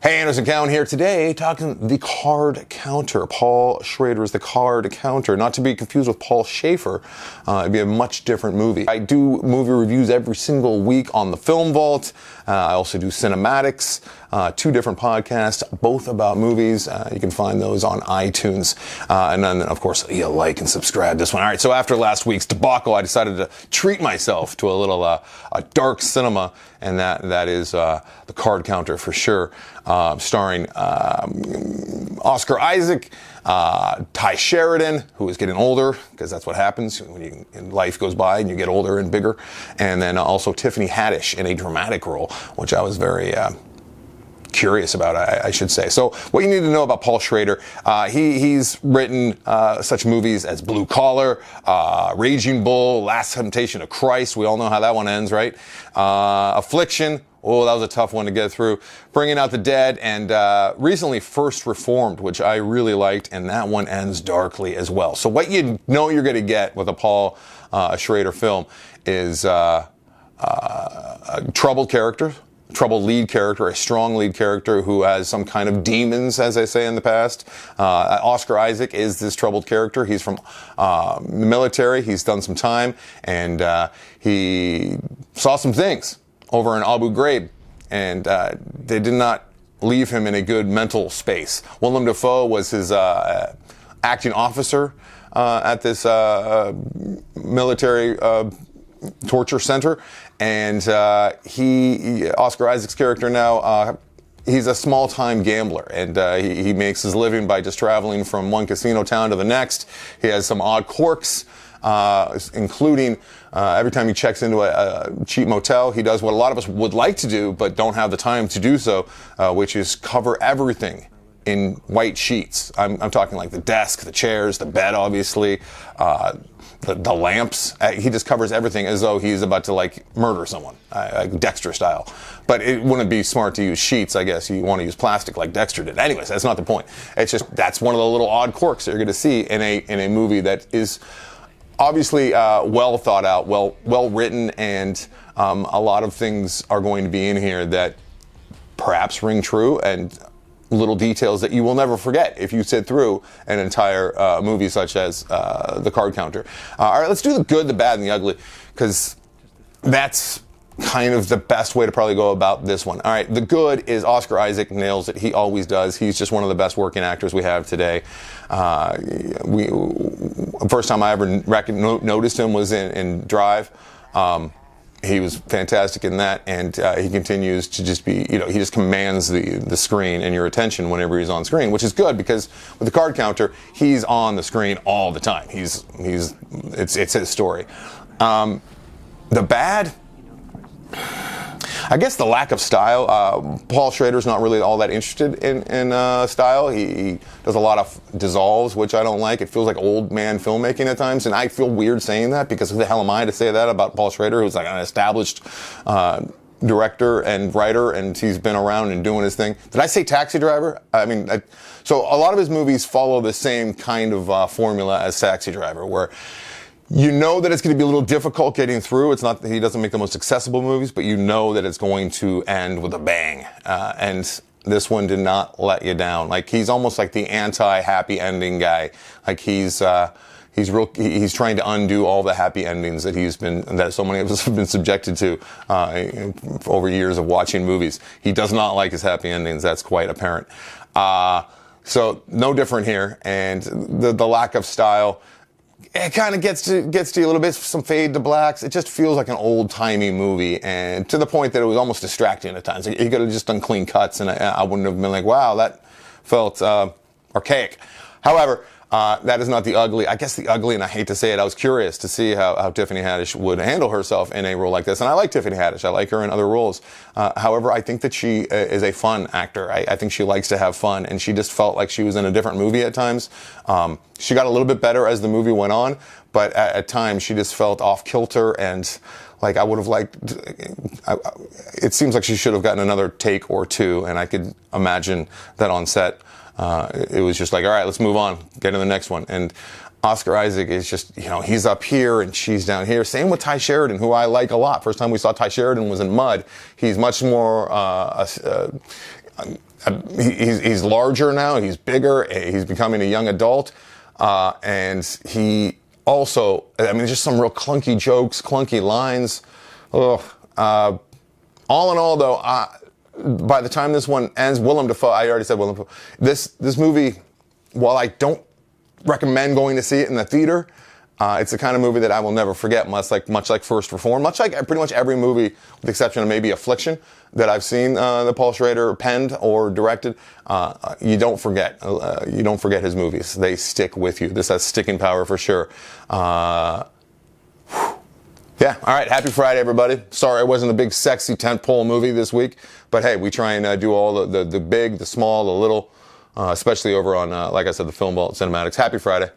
Hey, Anderson Cowan here today, talking The Card Counter. Paul Schrader is The Card Counter, not to be confused with Paul Schrader. It'd be a much different movie. I do movie reviews every single week on the Film Vault. I also do CinemAddicts, two different podcasts, both about movies. You can find those on iTunes. And then, of course, you like and subscribe to this one. All right, so after last week's debacle, I decided to treat myself to a little a dark cinema, and that is The Card Counter for sure. Starring Oscar Isaac, Ty Sheridan, who is getting older, because that's what happens when life goes by and you get older and bigger, and then also Tiffany Haddish in a dramatic role, which I was very curious about, I should say. So what you need to know about Paul Schrader, he's written such movies as Blue Collar, Raging Bull, Last Temptation of Christ. We all know how that one ends, right? Affliction. Oh, that was a tough one to get through. Bringing Out the Dead, and recently First Reformed, which I really liked, and that one ends darkly as well. So what you know you're going to get with a Paul Schrader film is a troubled character, troubled lead character, a strong lead character who has some kind of demons, as I say in the past. Oscar Isaac is this troubled character. He's from the military. He's done some time, and he saw some things over in Abu Ghraib, and they did not leave him in a good mental space. Willem Dafoe was his acting officer at this military torture center, and Oscar Isaac's character now, he's a small-time gambler, and he makes his living by just traveling from one casino town to the next. He has some odd quirks, including every time he checks into a cheap motel, he does what a lot of us would like to do but don't have the time to do so, which is cover everything in white sheets. I'm talking like the desk, the chairs, the bed, obviously, the lamps. He just covers everything as though he's about to like murder someone, like Dexter style. But it wouldn't be smart to use sheets, I guess. You want to use plastic like Dexter did. Anyways, that's not the point. It's just that's one of the little odd quirks that you're going to see in a movie that is obviously well thought out, well written, and a lot of things are going to be in here that perhaps ring true, and little details that you will never forget if you sit through an entire movie such as The Card Counter. All right, let's do the good, the bad, and the ugly, because that's kind of the best way to probably go about this one. All right, the good is Oscar Isaac nails it. He always does. He's just one of the best working actors we have today. First time I ever noticed him was in Drive. He was fantastic in that, and he continues to just be, he just commands the screen and your attention whenever he's on screen, which is good because with The Card Counter, he's on the screen all the time. It's his story. The bad, I guess the lack of style. Paul Schrader's not really all that interested in style. He does a lot of dissolves, which I don't like. It feels like old man filmmaking at times, and I feel weird saying that because who the hell am I to say that about Paul Schrader, who's like an established director and writer, and he's been around and doing his thing. Did I say Taxi Driver? So a lot of his movies follow the same kind of formula as Taxi Driver, where you know that it's going to be a little difficult getting through. It's not that he doesn't make the most accessible movies, but you know that it's going to end with a bang. And this one did not let you down. Like, he's almost like the anti-happy ending guy. Like, he's trying to undo all the happy endings that so many of us have been subjected to over years of watching movies. He does not like his happy endings. That's quite apparent. So no different here. And the lack of style, it kind of gets to you a little bit, some fade to blacks. It just feels like an old-timey movie, and to the point that it was almost distracting at times. He could have just done clean cuts, and I wouldn't have been like, wow, that felt archaic. However, that is not the ugly. I guess the ugly, and I hate to say it, I was curious to see how Tiffany Haddish would handle herself in a role like this. And I like Tiffany Haddish. I like her in other roles. However, I think that she is a fun actor. I think she likes to have fun, and she just felt like she was in a different movie at times. She got a little bit better as the movie went on, but at times she just felt off kilter, and like I would have liked, it seems like she should have gotten another take or two, and I could imagine that on set. It was just like, all right, let's move on, get to the next one. And Oscar Isaac is just, he's up here and she's down here. Same with Ty Sheridan, who I like a lot. First time we saw Ty Sheridan was in Mud. He's much more he's larger now. He's bigger. He's becoming a young adult, and he also, I mean, just some real clunky jokes, clunky lines. Ugh. All in all, though, by the time this one ends, Willem Dafoe, I already said Willem Dafoe. This movie, while I don't recommend going to see it in the theater, it's the kind of movie that I will never forget, much like First Reform, much like pretty much every movie, with the exception of maybe Affliction, that I've seen that Paul Schrader penned or directed. You don't forget. You don't forget his movies. They stick with you. This has sticking power for sure. Yeah, all right, happy Friday, everybody. Sorry it wasn't a big, sexy tentpole movie this week, but hey, we try and do all the big, the small, the little, especially over on, like I said, the Film Vault CinemAddicts. Happy Friday.